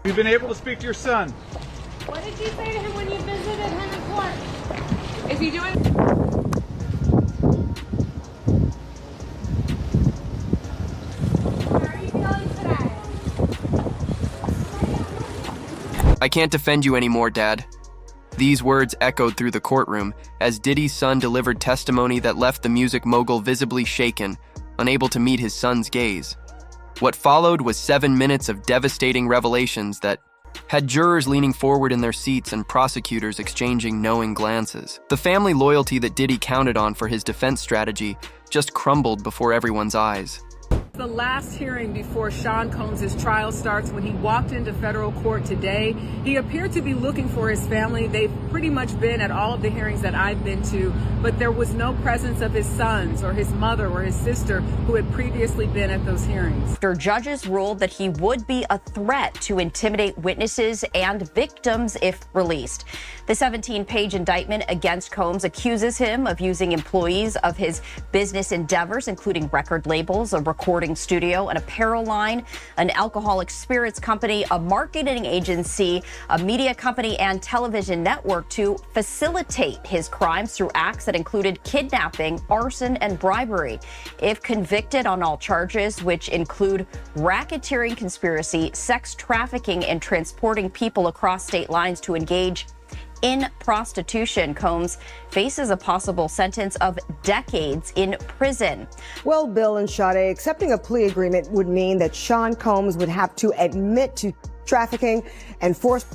You've been able to speak to your son. What did you say to him when you visited him in court? Is he doing? How are you feeling today? I can't defend you anymore, Dad. These words echoed through the courtroom as Diddy's son delivered testimony that left the music mogul visibly shaken, unable to meet his son's gaze. What followed was 7 minutes of devastating revelations that had jurors leaning forward in their seats and prosecutors exchanging knowing glances. The family loyalty that Diddy counted on for his defense strategy just crumbled before everyone's eyes. The last hearing before Sean Combs' trial starts. When he walked into federal court today, he appeared to be looking for his family. They've pretty much been at all of the hearings that I've been to, but there was no presence of his sons or his mother or his sister who had previously been at those hearings. After judges ruled that he would be a threat to intimidate witnesses and victims if released. The 17-page indictment against Combs accuses him of using employees of his business endeavors, including record labels, a recording studio, an apparel line, an alcoholic spirits company, a marketing agency, a media company, and television network to facilitate his crimes through acts that included kidnapping, arson, and bribery. If convicted on all charges, which include racketeering conspiracy, sex trafficking, and transporting people across state lines to engage in prostitution, Combs faces a possible sentence of decades in prison. Well, Bill and Sade, accepting a plea agreement would mean that Sean Combs would have to admit to trafficking and force.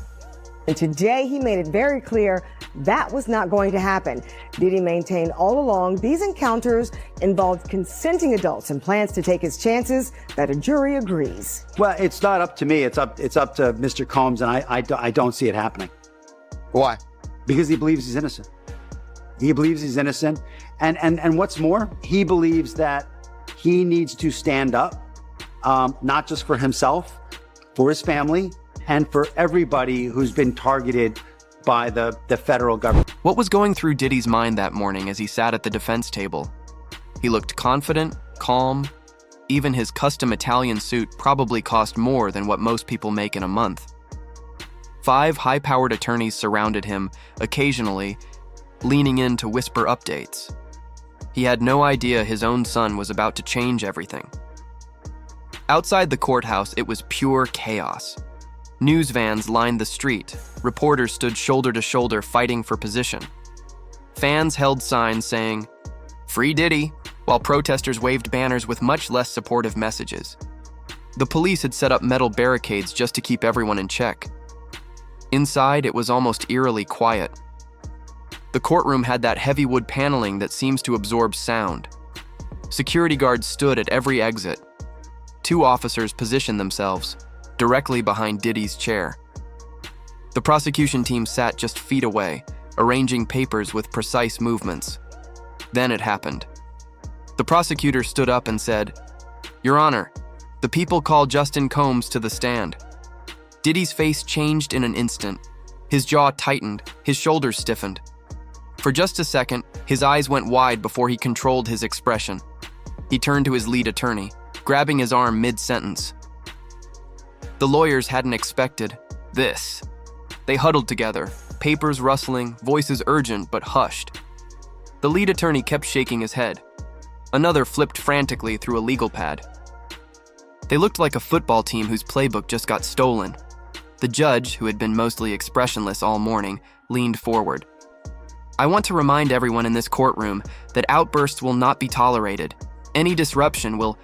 And today he made it very clear that was not going to happen. Diddy maintained all along these encounters involved consenting adults and plans to take his chances that a jury agrees. Well, it's not up to me. It's up to Mr. Combs, and I don't see it happening. Why? Because he believes he's innocent. He believes he's innocent. And what's more, he believes that he needs to stand up, not just for himself, for his family, and for everybody who's been targeted by the federal government. What was going through Diddy's mind that morning as he sat at the defense table? He looked confident, calm. Even his custom Italian suit probably cost more than what most people make in a month. 5 high-powered attorneys surrounded him, occasionally leaning in to whisper updates. He had no idea his own son was about to change everything. Outside the courthouse, it was pure chaos. News vans lined the street. Reporters stood shoulder to shoulder fighting for position. Fans held signs saying, "Free Diddy," while protesters waved banners with much less supportive messages. The police had set up metal barricades just to keep everyone in check. Inside, it was almost eerily quiet. The courtroom had that heavy wood paneling that seems to absorb sound. Security guards stood at every exit. 2 officers positioned themselves directly behind Diddy's chair. The prosecution team sat just feet away, arranging papers with precise movements. Then it happened. The prosecutor stood up and said, "Your Honor, the people call Justin Combs to the stand." Diddy's face changed in an instant. His jaw tightened, his shoulders stiffened. For just a second, his eyes went wide before he controlled his expression. He turned to his lead attorney, grabbing his arm mid-sentence. The lawyers hadn't expected this. They huddled together, papers rustling, voices urgent but hushed. The lead attorney kept shaking his head. Another flipped frantically through a legal pad. They looked like a football team whose playbook just got stolen. The judge, who had been mostly expressionless all morning, leaned forward. "I want to remind everyone in this courtroom that outbursts will not be tolerated. Any disruption will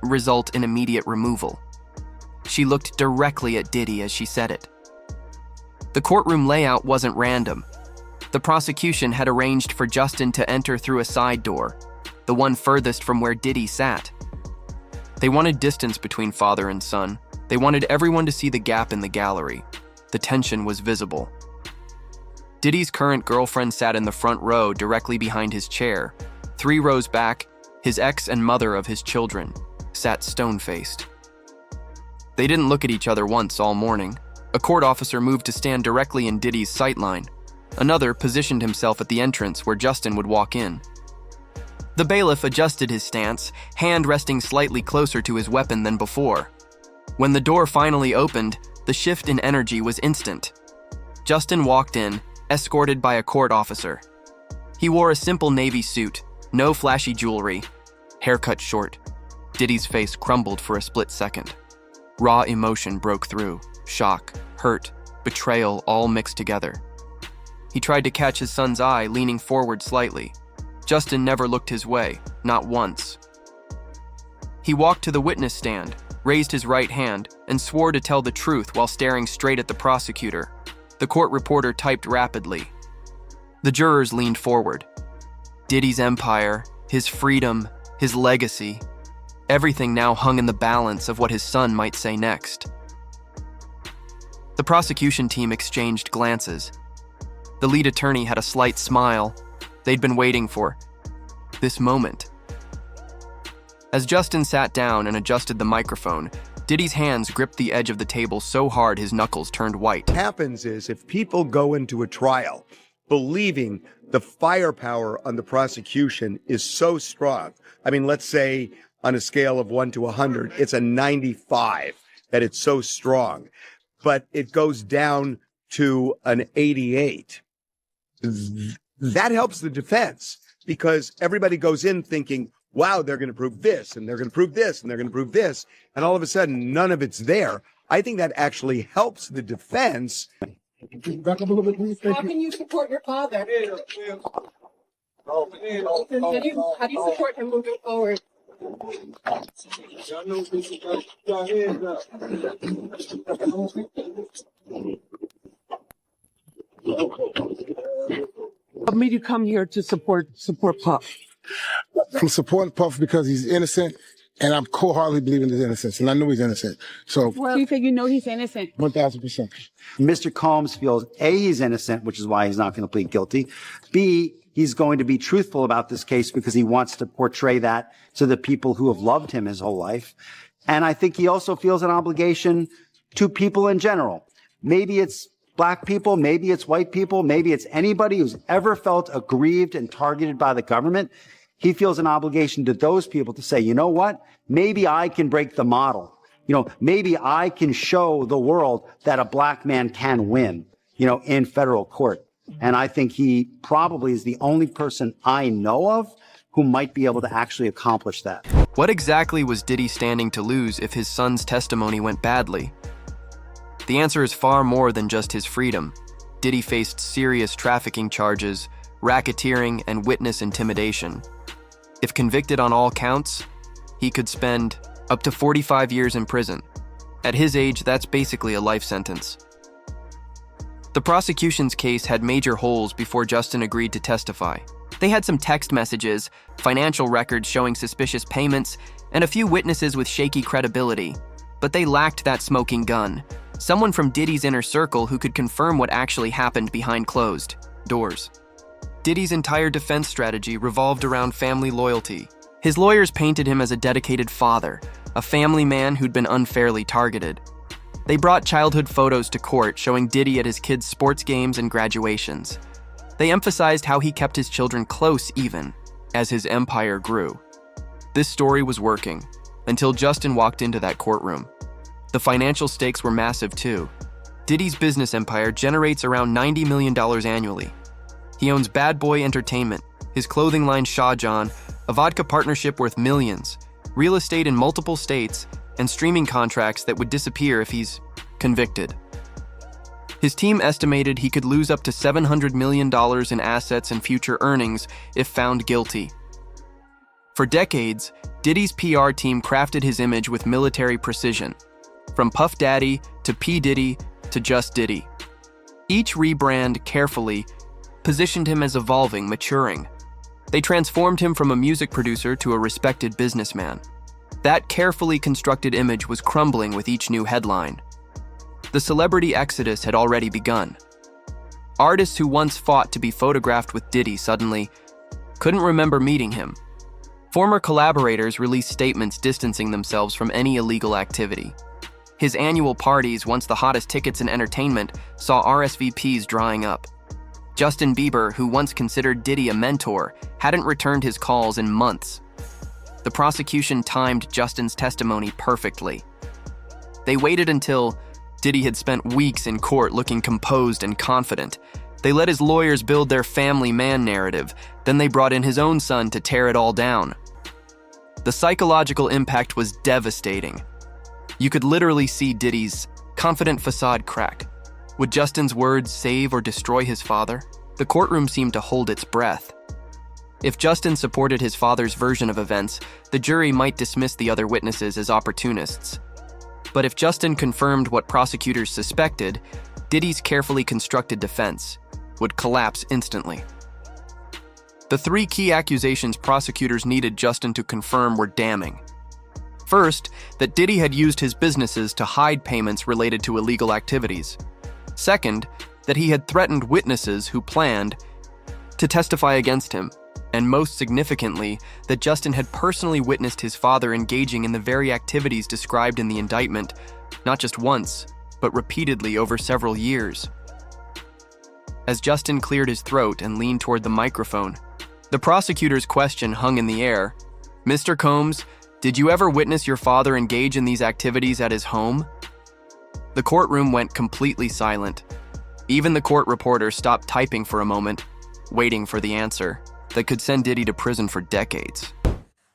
result in immediate removal." She looked directly at Diddy as she said it. The courtroom layout wasn't random. The prosecution had arranged for Justin to enter through a side door, the one furthest from where Diddy sat. They wanted distance between father and son. They wanted everyone to see the gap in the gallery. The tension was visible. Diddy's current girlfriend sat in the front row directly behind his chair. 3 rows back, his ex and mother of his children sat stone-faced. They didn't look at each other once all morning. A court officer moved to stand directly in Diddy's sightline. Another positioned himself at the entrance where Justin would walk in. The bailiff adjusted his stance, hand resting slightly closer to his weapon than before. When the door finally opened, The shift in energy was instant. Justin walked in, escorted by a court officer. He wore a simple navy suit, no flashy jewelry, haircut short. Diddy's face crumbled for a split second. Raw emotion broke through, shock, hurt, betrayal all mixed together. He tried to catch his son's eye, leaning forward slightly. Justin never looked his way, not once. He walked to the witness stand, raised his right hand, and swore to tell the truth while staring straight at the prosecutor. The court reporter typed rapidly. The jurors leaned forward. Diddy's empire, his freedom, his legacy, everything now hung in the balance of what his son might say next. The prosecution team exchanged glances. The lead attorney had a slight smile. They'd been waiting for this moment. As Justin sat down and adjusted the microphone, Diddy's hands gripped the edge of the table so hard his knuckles turned white. What happens is if people go into a trial believing the firepower on the prosecution is so strong, I mean, let's say on a scale of 1 to 100, it's a 95, that it's so strong, but it goes down to an 88. That helps the defense because everybody goes in thinking, wow, they're going to prove this, and they're going to prove this, and they're going to prove this, and all of a sudden, none of it's there. I think that actually helps the defense. Back up a little bit, please. How can you support your father? How do you support him moving forward? What made you come here to support Puff? I'm supporting Puff because he's innocent, and I'm wholeheartedly believing his innocence, and I know he's innocent. So, You say you know he's innocent? 1,000%. Mr. Combs feels A, he's innocent, which is why he's not going to plead guilty. B, he's going to be truthful about this case because he wants to portray that to the people who have loved him his whole life. And I think he also feels an obligation to people in general. Maybe it's black people, maybe it's white people, maybe it's anybody who's ever felt aggrieved and targeted by the government. He feels an obligation to those people to say, you know what? Maybe I can break the model. Maybe I can show the world that a black man can win, in federal court. And I think he probably is the only person I know of who might be able to actually accomplish that. What exactly was Diddy standing to lose if his son's testimony went badly? The answer is far more than just his freedom. Diddy faced serious trafficking charges, racketeering, and witness intimidation. If convicted on all counts, he could spend up to 45 years in prison. At his age, that's basically a life sentence. The prosecution's case had major holes before Justin agreed to testify. They had some text messages, financial records showing suspicious payments, and a few witnesses with shaky credibility. But they lacked that smoking gun, someone from Diddy's inner circle who could confirm what actually happened behind closed doors. Diddy's entire defense strategy revolved around family loyalty. His lawyers painted him as a dedicated father, a family man who'd been unfairly targeted. They brought childhood photos to court showing Diddy at his kids' sports games and graduations. They emphasized how he kept his children close even as his empire grew. This story was working until Justin walked into that courtroom. The financial stakes were massive too. Diddy's business empire generates around $90 million annually. He owns Bad Boy Entertainment, his clothing line Shah John, a vodka partnership worth millions, real estate in multiple states, and streaming contracts that would disappear if he's convicted. His team estimated he could lose up to $700 million in assets and future earnings if found guilty. For decades, Diddy's PR team crafted his image with military precision, from Puff Daddy to P. Diddy to Just Diddy. Each rebrand carefully positioned him as evolving, maturing. They transformed him from a music producer to a respected businessman. That carefully constructed image was crumbling with each new headline. The celebrity exodus had already begun. Artists who once fought to be photographed with Diddy suddenly couldn't remember meeting him. Former collaborators released statements distancing themselves from any illegal activity. His annual parties, once the hottest tickets in entertainment, saw RSVPs drying up. Justin Bieber, who once considered Diddy a mentor, hadn't returned his calls in months. The prosecution timed Justin's testimony perfectly. They waited until Diddy had spent weeks in court looking composed and confident. They let his lawyers build their family man narrative, then they brought in his own son to tear it all down. The psychological impact was devastating. You could literally see Diddy's confident facade crack. Would Justin's words save or destroy his father? The courtroom seemed to hold its breath. If Justin supported his father's version of events, the jury might dismiss the other witnesses as opportunists. But if Justin confirmed what prosecutors suspected, Diddy's carefully constructed defense would collapse instantly. The three key accusations prosecutors needed Justin to confirm were damning. First, that Diddy had used his businesses to hide payments related to illegal activities. Second, that he had threatened witnesses who planned to testify against him. And most significantly, that Justin had personally witnessed his father engaging in the very activities described in the indictment, not just once, but repeatedly over several years. As Justin cleared his throat and leaned toward the microphone, the prosecutor's question hung in the air. "Mr. Combs, did you ever witness your father engage in these activities at his home?" The courtroom went completely silent. Even the court reporter stopped typing for a moment, waiting for the answer that could send Diddy to prison for decades.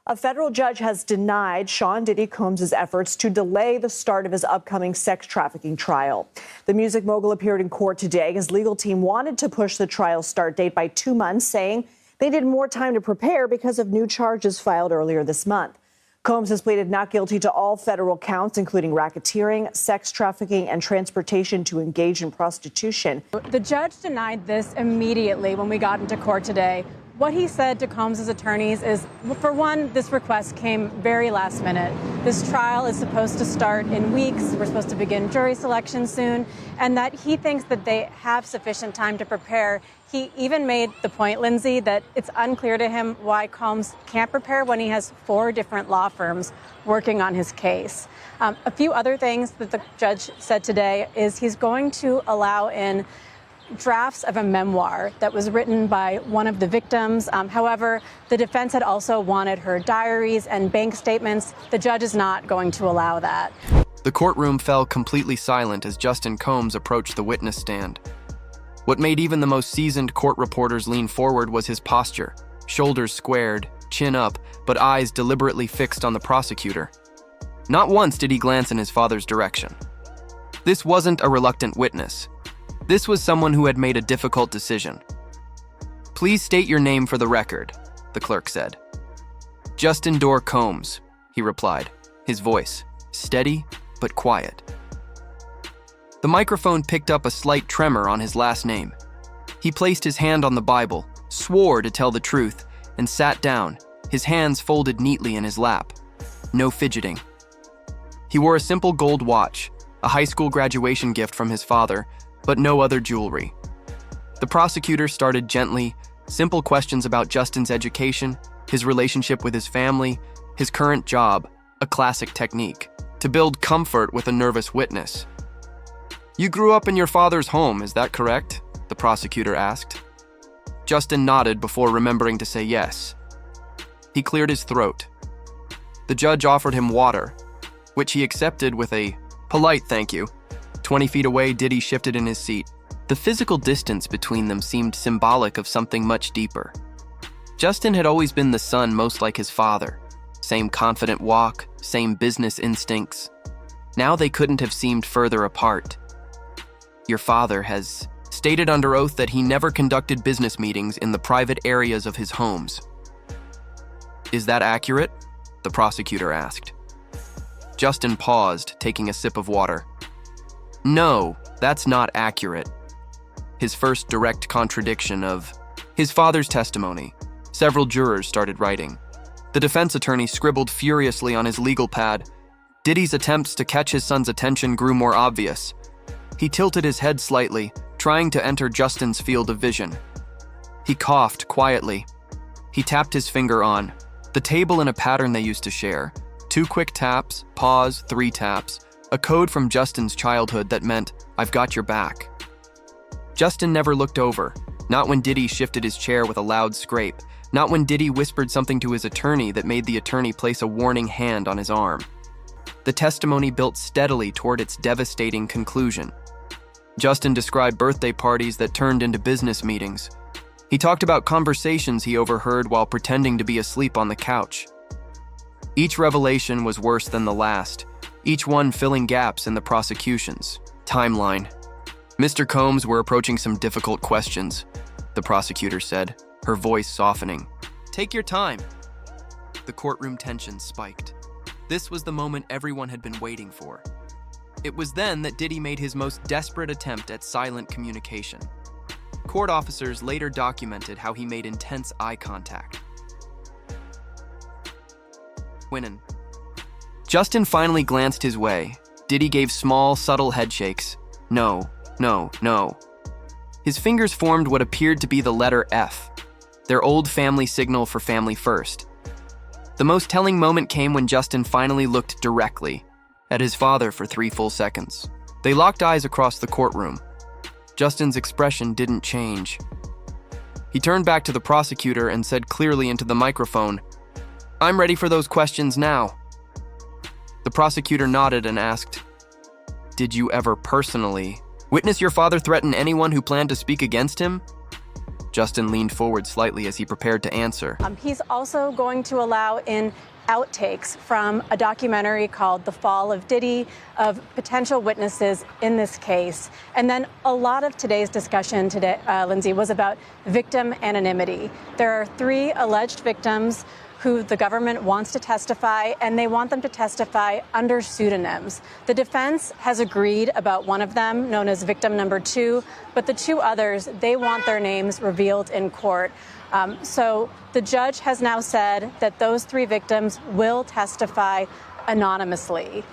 A federal judge has denied Sean Diddy Combs' efforts to delay the start of his upcoming sex trafficking trial. The music mogul appeared in court today. His legal team wanted to push the trial start date by 2 months, saying they needed more time to prepare because of new charges filed earlier this month. Combs has pleaded not guilty to all federal counts, including racketeering, sex trafficking, and transportation to engage in prostitution. The judge denied this immediately when we got into court today. What he said to Combs' attorneys is, for one, this request came very last minute. This trial is supposed to start in weeks. We're supposed to begin jury selection soon, and that he thinks that they have sufficient time to prepare. He even made the point, Lindsay, that it's unclear to him why Combs can't prepare when he has 4 different law firms working on his case. A few other things that the judge said today is he's going to allow in drafts of a memoir that was written by one of the victims. However, the defense had also wanted her diaries and bank statements. The judge is not going to allow that. The courtroom fell completely silent as Justin Combs approached the witness stand. What made even the most seasoned court reporters lean forward was his posture, shoulders squared, chin up, but eyes deliberately fixed on the prosecutor. Not once did he glance in his father's direction. This wasn't a reluctant witness. This was someone who had made a difficult decision. "Please state your name for the record," the clerk said. "Justin Dorr Combs," he replied, his voice steady but quiet. The microphone picked up a slight tremor on his last name. He placed his hand on the Bible, swore to tell the truth, and sat down, his hands folded neatly in his lap. No fidgeting. He wore a simple gold watch, a high school graduation gift from his father, but no other jewelry. The prosecutor started gently, simple questions about Justin's education, his relationship with his family, his current job, a classic technique, to build comfort with a nervous witness. "You grew up in your father's home, is that correct?" the prosecutor asked. Justin nodded before remembering to say yes. He cleared his throat. The judge offered him water, which he accepted with a polite thank you. 20 feet away, Diddy shifted in his seat. The physical distance between them seemed symbolic of something much deeper. Justin had always been the son most like his father. Same confident walk, same business instincts. Now they couldn't have seemed further apart. "Your father has stated under oath that he never conducted business meetings in the private areas of his homes. Is that accurate?" the prosecutor asked. Justin paused, taking a sip of water. "No, that's not accurate." His first direct contradiction of his father's testimony. Several jurors started writing. The defense attorney scribbled furiously on his legal pad. Diddy's attempts to catch his son's attention grew more obvious. He tilted his head slightly, trying to enter Justin's field of vision. He coughed quietly. He tapped his finger on the table in a pattern they used to share. 2 quick taps, pause, 3 taps. A code from Justin's childhood that meant, "I've got your back." Justin never looked over, not when Diddy shifted his chair with a loud scrape, not when Diddy whispered something to his attorney that made the attorney place a warning hand on his arm. The testimony built steadily toward its devastating conclusion. Justin described birthday parties that turned into business meetings. He talked about conversations he overheard while pretending to be asleep on the couch. Each revelation was worse than the last, each one filling gaps in the prosecution's timeline. "Mr. Combs, we're approaching some difficult questions," the prosecutor said, her voice softening. "Take your time." The courtroom tension spiked. This was the moment everyone had been waiting for. It was then that Diddy made his most desperate attempt at silent communication. Court officers later documented how he made intense eye contact. Winnin. Justin finally glanced his way. Diddy gave small, subtle headshakes. No, no, no. His fingers formed what appeared to be the letter F, their old family signal for family first. The most telling moment came when Justin finally looked directly at his father for 3 full seconds. They locked eyes across the courtroom. Justin's expression didn't change. He turned back to the prosecutor and said clearly into the microphone, "I'm ready for those questions now." The prosecutor nodded and asked, "Did you ever personally witness your father threaten anyone who planned to speak against him?" Justin leaned forward slightly as he prepared to answer. He's also going to allow in outtakes from a documentary called The Fall of Diddy of potential witnesses in this case. And then a lot of today's discussion today, Lindsay, was about victim anonymity. There are 3 alleged victims who the government wants to testify, and they want them to testify under pseudonyms. The defense has agreed about one of them, known as victim number 2, but the 2 others, they want their names revealed in court. So the judge has now said that those 3 victims will testify anonymously.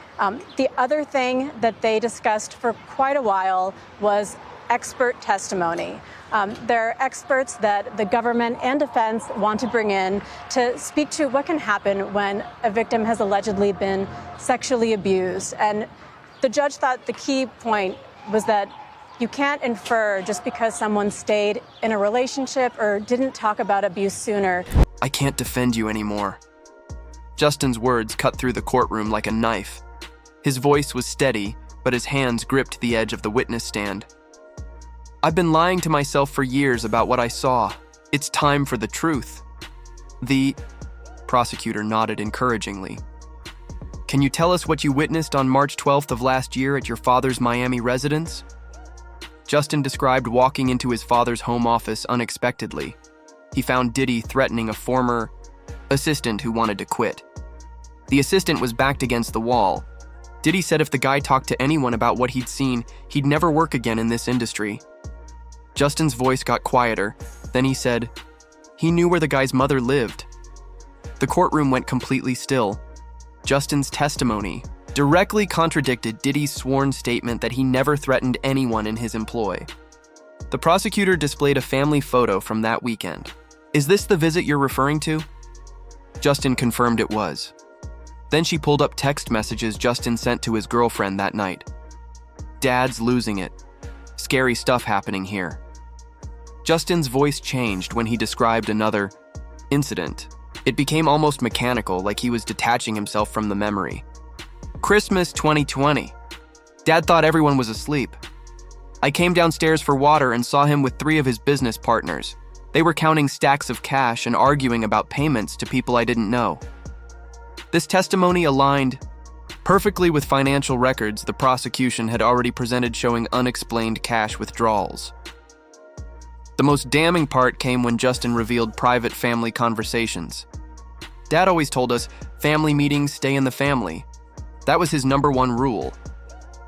The other thing that they discussed for quite a while was expert testimony. There are experts that the government and defense want to bring in to speak to what can happen when a victim has allegedly been sexually abused. And the judge thought the key point was that you can't infer just because someone stayed in a relationship or didn't talk about abuse sooner. "I can't defend you anymore." Justin's words cut through the courtroom like a knife. His voice was steady, but his hands gripped the edge of the witness stand. "I've been lying to myself for years about what I saw. It's time for the truth." The prosecutor nodded encouragingly. "Can you tell us what you witnessed on March 12th of last year at your father's Miami residence?" Justin described walking into his father's home office unexpectedly. He found Diddy threatening a former assistant who wanted to quit. The assistant was backed against the wall. Diddy said if the guy talked to anyone about what he'd seen, he'd never work again in this industry. Justin's voice got quieter. Then he said, he knew where the guy's mother lived. The courtroom went completely still. Justin's testimony directly contradicted Diddy's sworn statement that he never threatened anyone in his employ. The prosecutor displayed a family photo from that weekend. "Is this the visit you're referring to?" Justin confirmed it was. Then she pulled up text messages Justin sent to his girlfriend that night. "Dad's losing it. Scary stuff happening here." Justin's voice changed when he described another incident. It became almost mechanical, like he was detaching himself from the memory. "Christmas 2020. Dad thought everyone was asleep. I came downstairs for water and saw him with 3 of his business partners. They were counting stacks of cash and arguing about payments to people I didn't know." This testimony aligned perfectly with financial records the prosecution had already presented showing unexplained cash withdrawals. The most damning part came when Justin revealed private family conversations. "Dad always told us, family meetings stay in the family. That was his #1 rule."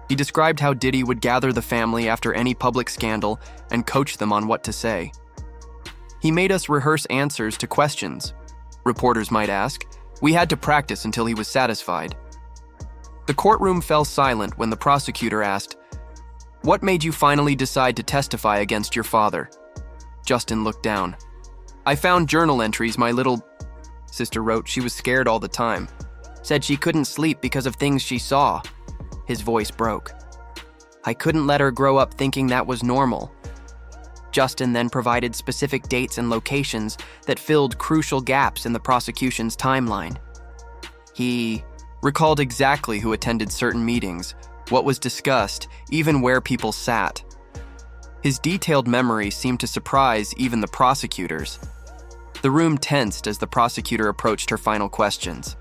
He described how Diddy would gather the family after any public scandal and coach them on what to say. "He made us rehearse answers to questions," reporters might ask. "We had to practice until he was satisfied." The courtroom fell silent when the prosecutor asked, "What made you finally decide to testify against your father?" Justin looked down. "I found journal entries my little sister wrote. She was scared all the time. Said she couldn't sleep because of things she saw." His voice broke. "I couldn't let her grow up thinking that was normal." Justin then provided specific dates and locations that filled crucial gaps in the prosecution's timeline. He recalled exactly who attended certain meetings, what was discussed, even where people sat. His detailed memory seemed to surprise even the prosecutors. The room tensed as the prosecutor approached her final questions.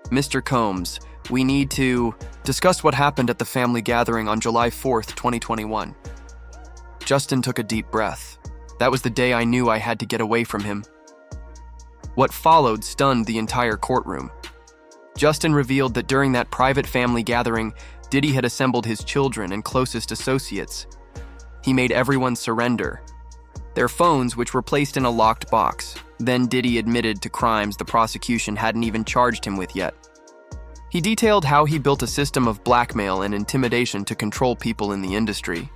Mr. Combs, we need to discuss what happened at the family gathering on July 4th, 2021. Justin took a deep breath. That was the day I knew I had to get away from him. What followed stunned the entire courtroom. Justin revealed that during that private family gathering, Diddy had assembled his children and closest associates. He made everyone surrender their phones, which were placed in a locked box. Then Diddy admitted to crimes the prosecution hadn't even charged him with yet. He detailed how he built a system of blackmail and intimidation to control people in the industry.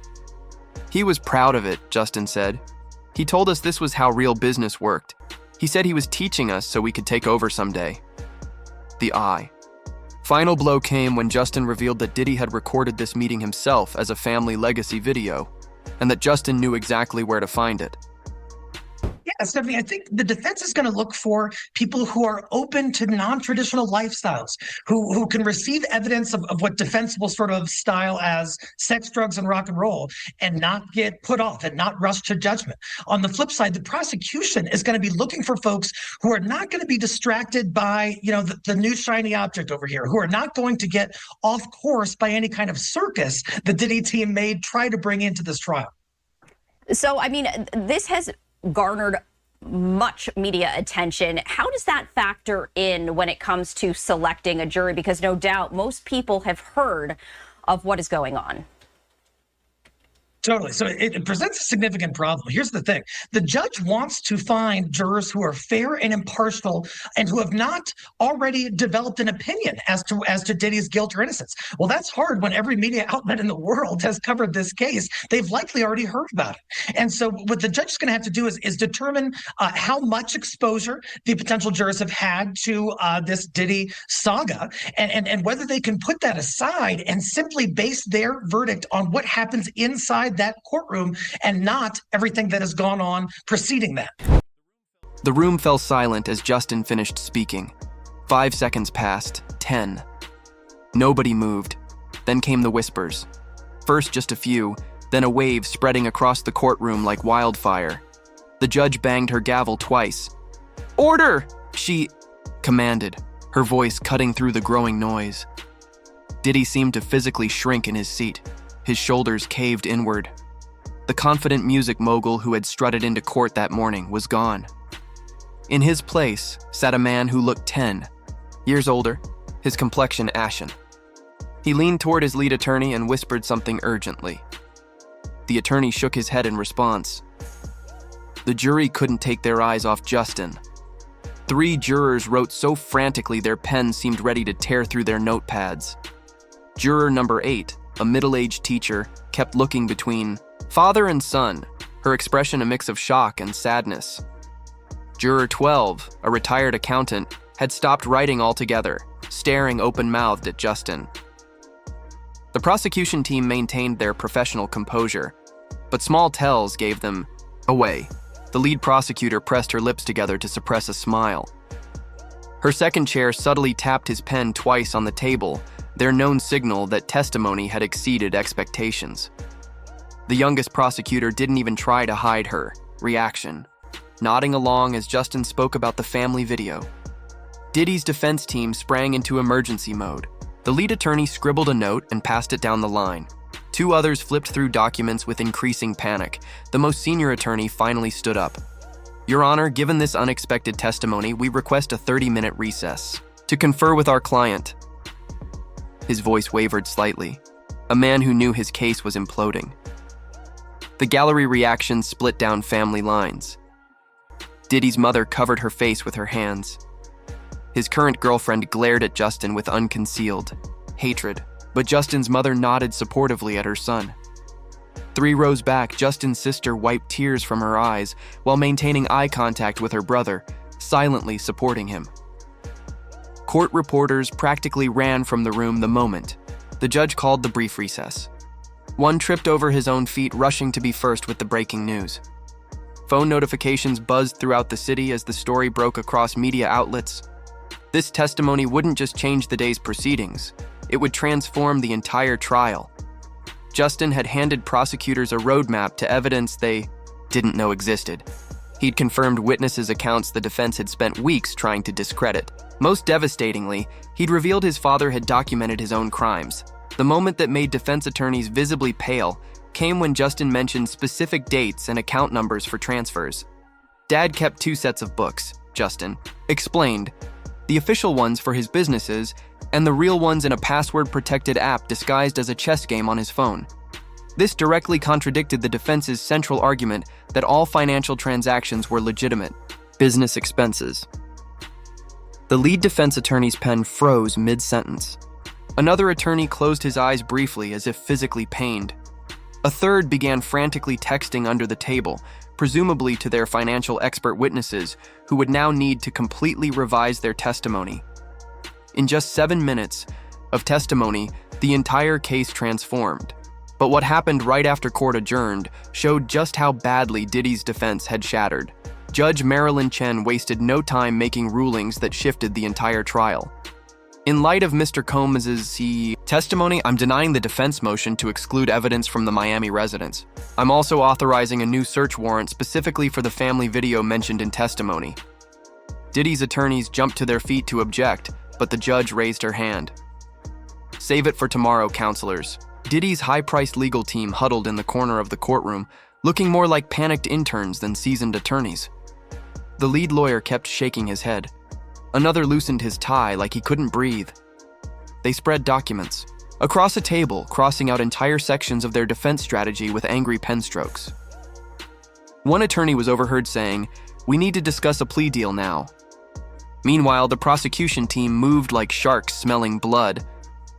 He was proud of it, Justin said. He told us this was how real business worked. He said he was teaching us so we could take over someday. The final blow came when Justin revealed that Diddy had recorded this meeting himself as a family legacy video, and that Justin knew exactly where to find it. Yeah, Stephanie, I think the defense is going to look for people who are open to non-traditional lifestyles, who can receive evidence of what defensible sort of style as sex, drugs, and rock and roll, and not get put off and not rush to judgment. On the flip side, the prosecution is going to be looking for folks who are not going to be distracted by, the new shiny object over here, who are not going to get off course by any kind of circus the Diddy team may try to bring into this trial. So, this has garnered much media attention. How does that factor in when it comes to selecting a jury? Because no doubt most people have heard of what is going on. Totally. So it presents a significant problem. Here's the thing. The judge wants to find jurors who are fair and impartial and who have not already developed an opinion as to Diddy's guilt or innocence. Well, that's hard when every media outlet in the world has covered this case. They've likely already heard about it. And so what the judge is going to have to do is determine how much exposure the potential jurors have had to this Diddy saga and whether they can put that aside and simply base their verdict on what happens inside that courtroom and not everything that has gone on preceding that. The room fell silent as Justin finished speaking. 5 seconds passed, 10. Nobody moved. Then came the whispers. First just a few, then a wave spreading across the courtroom like wildfire. The judge banged her gavel twice. "Order!" she commanded, her voice cutting through the growing noise. Diddy seemed to physically shrink in his seat. His shoulders caved inward. The confident music mogul who had strutted into court that morning was gone. In his place sat a man who looked 10 years older, his complexion ashen. He leaned toward his lead attorney and whispered something urgently. The attorney shook his head in response. The jury couldn't take their eyes off Justin. 3 jurors wrote so frantically their pens seemed ready to tear through their notepads. Juror number 8, a middle-aged teacher, kept looking between father and son, her expression a mix of shock and sadness. Juror 12, a retired accountant, had stopped writing altogether, staring open-mouthed at Justin. The prosecution team maintained their professional composure, but small tells gave them away. The lead prosecutor pressed her lips together to suppress a smile. Her second chair subtly tapped his pen twice on the table, their known signal that testimony had exceeded expectations. The youngest prosecutor didn't even try to hide her reaction, nodding along as Justin spoke about the family video. Diddy's defense team sprang into emergency mode. The lead attorney scribbled a note and passed it down the line. 2 others flipped through documents with increasing panic. The most senior attorney finally stood up. "Your Honor, given this unexpected testimony, we request a 30-minute recess to confer with our client." His voice wavered slightly, a man who knew his case was imploding. The gallery reactions split down family lines. Diddy's mother covered her face with her hands. His current girlfriend glared at Justin with unconcealed hatred, but Justin's mother nodded supportively at her son. 3 rows back, Justin's sister wiped tears from her eyes while maintaining eye contact with her brother, silently supporting him. Court reporters practically ran from the room the moment the judge called the brief recess. One tripped over his own feet, rushing to be first with the breaking news. Phone notifications buzzed throughout the city as the story broke across media outlets. This testimony wouldn't just change the day's proceedings, it would transform the entire trial. Justin had handed prosecutors a roadmap to evidence they didn't know existed. He'd confirmed witnesses' accounts the defense had spent weeks trying to discredit. Most devastatingly, he'd revealed his father had documented his own crimes. The moment that made defense attorneys visibly pale came when Justin mentioned specific dates and account numbers for transfers. Dad kept 2 sets of books, Justin explained, the official ones for his businesses and the real ones in a password-protected app disguised as a chess game on his phone. This directly contradicted the defense's central argument that all financial transactions were legitimate business expenses. The lead defense attorney's pen froze mid-sentence. Another attorney closed his eyes briefly as if physically pained. A third began frantically texting under the table, presumably to their financial expert witnesses, who would now need to completely revise their testimony. In just 7 minutes of testimony, the entire case transformed. But what happened right after court adjourned showed just how badly Diddy's defense had shattered. Judge Marilyn Chen wasted no time making rulings that shifted the entire trial. In light of Mr. Combs's testimony, I'm denying the defense motion to exclude evidence from the Miami residence. I'm also authorizing a new search warrant specifically for the family video mentioned in testimony. Diddy's attorneys jumped to their feet to object, but the judge raised her hand. Save it for tomorrow, counselors. Diddy's high-priced legal team huddled in the corner of the courtroom, looking more like panicked interns than seasoned attorneys. The lead lawyer kept shaking his head. Another loosened his tie like he couldn't breathe. They spread documents across a table, crossing out entire sections of their defense strategy with angry pen strokes. One attorney was overheard saying, "We need to discuss a plea deal now." Meanwhile, the prosecution team moved like sharks smelling blood.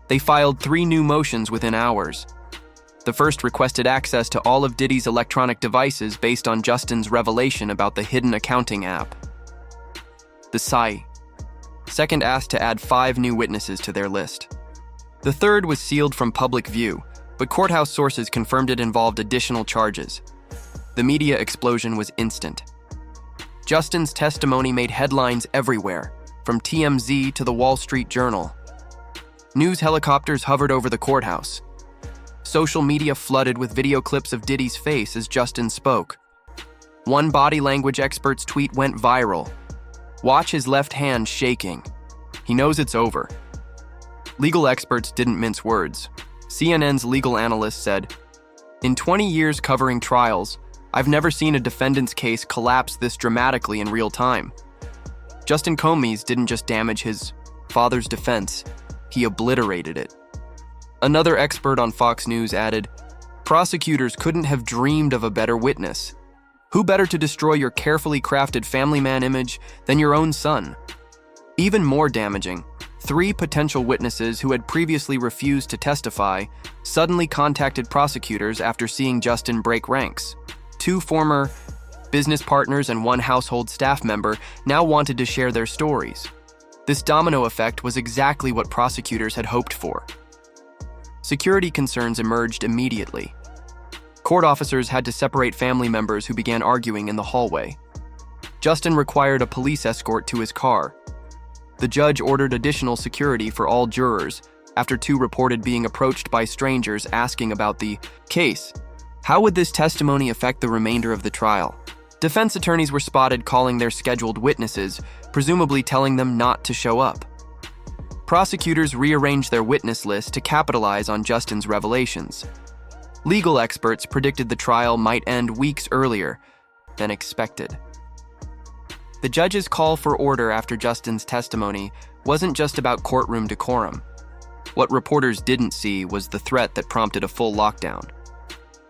They filed 3 new motions within hours. The first requested access to all of Diddy's electronic devices based on Justin's revelation about the hidden accounting app. The second asked to add 5 new witnesses to their list. The third was sealed from public view, but courthouse sources confirmed it involved additional charges. The media explosion was instant. Justin's testimony made headlines everywhere, from TMZ to the Wall Street Journal. News helicopters hovered over the courthouse. Social media flooded with video clips of Diddy's face as Justin spoke. One body language expert's tweet went viral. "Watch his left hand shaking. He knows it's over." Legal experts didn't mince words. CNN's legal analyst said, "In 20 years covering trials, I've never seen a defendant's case collapse this dramatically in real time." Justin Combs didn't just damage his father's defense, he obliterated it. Another expert on Fox News added, "Prosecutors couldn't have dreamed of a better witness. Who better to destroy your carefully crafted family man image than your own son?" Even more damaging, 3 potential witnesses who had previously refused to testify suddenly contacted prosecutors after seeing Justin break ranks. 2 former business partners and 1 household staff member now wanted to share their stories. This domino effect was exactly what prosecutors had hoped for. Security concerns emerged immediately. Court officers had to separate family members who began arguing in the hallway. Justin required a police escort to his car. The judge ordered additional security for all jurors after 2 reported being approached by strangers asking about the case. How would this testimony affect the remainder of the trial? Defense attorneys were spotted calling their scheduled witnesses, presumably telling them not to show up. Prosecutors rearranged their witness list to capitalize on Justin's revelations. Legal experts predicted the trial might end weeks earlier than expected. The judge's call for order after Justin's testimony wasn't just about courtroom decorum. What reporters didn't see was the threat that prompted a full lockdown.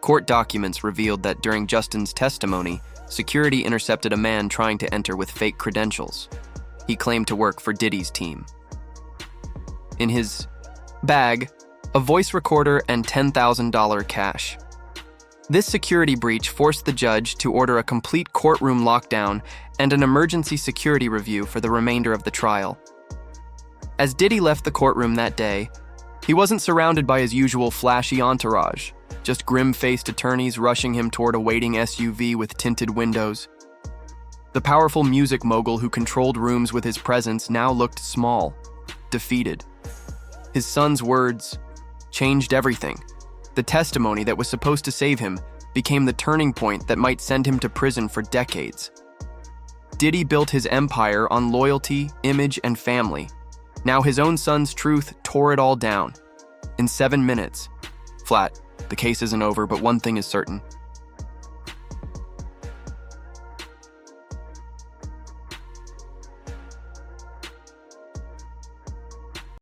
Court documents revealed that during Justin's testimony, security intercepted a man trying to enter with fake credentials. He claimed to work for Diddy's team. In his bag, a voice recorder and $10,000 cash. This security breach forced the judge to order a complete courtroom lockdown and an emergency security review for the remainder of the trial. As Diddy left the courtroom that day, he wasn't surrounded by his usual flashy entourage, just grim-faced attorneys rushing him toward a waiting SUV with tinted windows. The powerful music mogul who controlled rooms with his presence now looked small, defeated. His son's words changed everything. The testimony that was supposed to save him became the turning point that might send him to prison for decades. Diddy built his empire on loyalty, image, and family. Now his own son's truth tore it all down. In 7 minutes. Flat, the case isn't over, but one thing is certain.